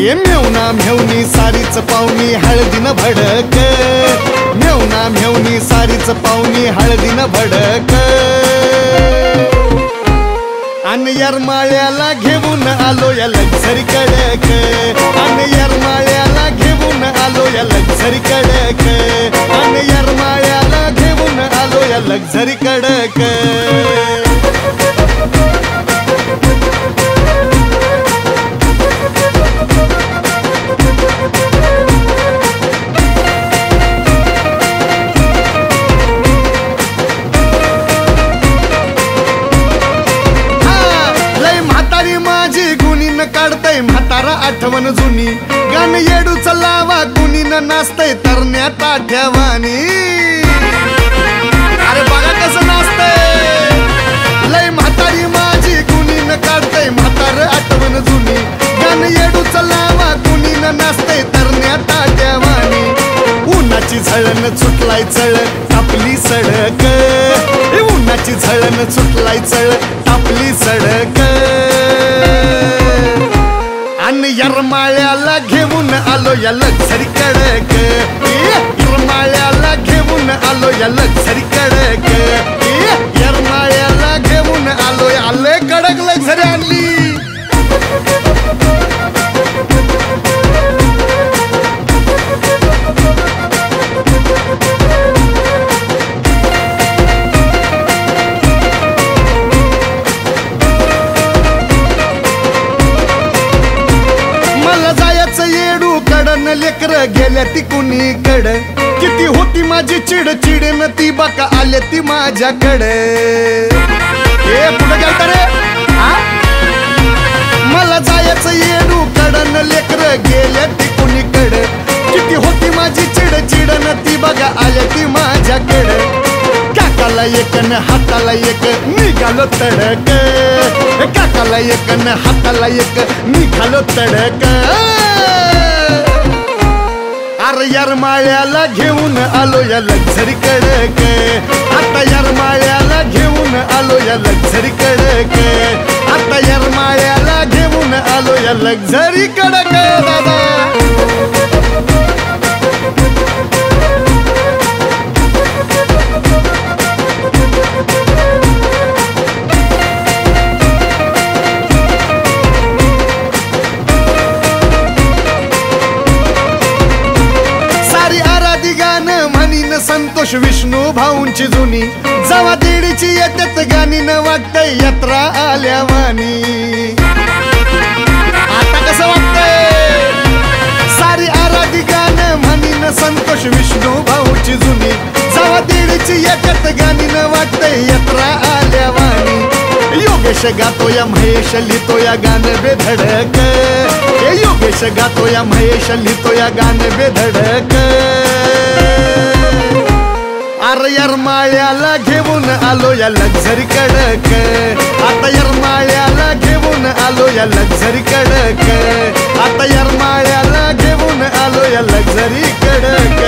ये मेवना मेवनी सारीच पाहुणी हळदीनं भडक, मेवना मेवनी सारीच पाहुणी हळदीनं भडक. आणि येरमाळ्याला घेऊन आलो या लक्झरी कडक, आणि येरमाळ्याला घेऊन आलो या लक्झरी कडक, आणि येरमाळ्याला घेऊन आलो या लक्झरी कडक. काढतय म्हातारा आठवण जुनी, गाणं येडूच लावा कुणी न नाचतय तरण्यात आठ्यावानी. अरे बघा कसं नाचतय, लय म्हातारी माझी कुणी न काढतय म्हातार आठवण जुनी, गाणं येडूच लावा कुणी न नाचतय तरण्यात आठ्यावानी. उन्हाची झळण सुटलाय चळ तापली सडक, उन्हाची झळण सुटलाय चळ तापली सडक. आणि येरमाळ्याला घेऊन आलो या लक्झरी कडक, येरमाळ्याला घेऊन आलो या लक्झरी कडक, येरमाळ्याला घेऊन आलो या लय कडक लक्झरी आणली. लेकर गेल्या ती कुणीकड, किती होती माझी चिड चिडन ती बका आल्या ती माझ्याकडे. हे कुठं गेलता रे, मला जायचं येडू कडन लेकर गेल्या ती कुणीकड, किती होती माझी चिड चिडन ती बघा आल्या ती माझ्याकडे. काकाला एक न हाताला एक निघालो तडक, काकाला एक न हाताला एक निघालो तडक. अरे येरमाळ्याला घेऊन आलो या लक्झरी कडक, आता येरमाळ्याला घेऊन आलो या लक्झरी कडक, आता येरमाळ्याला घेऊन आलो या लक्झरी कडक. दादा संतोष विष्णू भाऊंची जुनी, जवा देडीची येत्यात गाणी न वाटतय यात्रा आल्यावानी. आता कसं वाटतंय, सारी आराधी गाणं म्हणीन संतोष विष्णू भाऊची जुनी, जवा देडीची येत्यात गाणी न वाटतय यात्रा आल्यावानी. योगेश गातो या महेश लिहितो या गाणं बेधडक, योगेश गातो या महेश लिहितो या गाणं बेधडक. अरे येरमाळ्याला घेऊन आलो या लक्झरी कडक, आता येरमाळ्याला घेऊन आलो या लक्झरी कडक, आता येरमाळ्याला घेऊन आलो या लक्झरी कडक.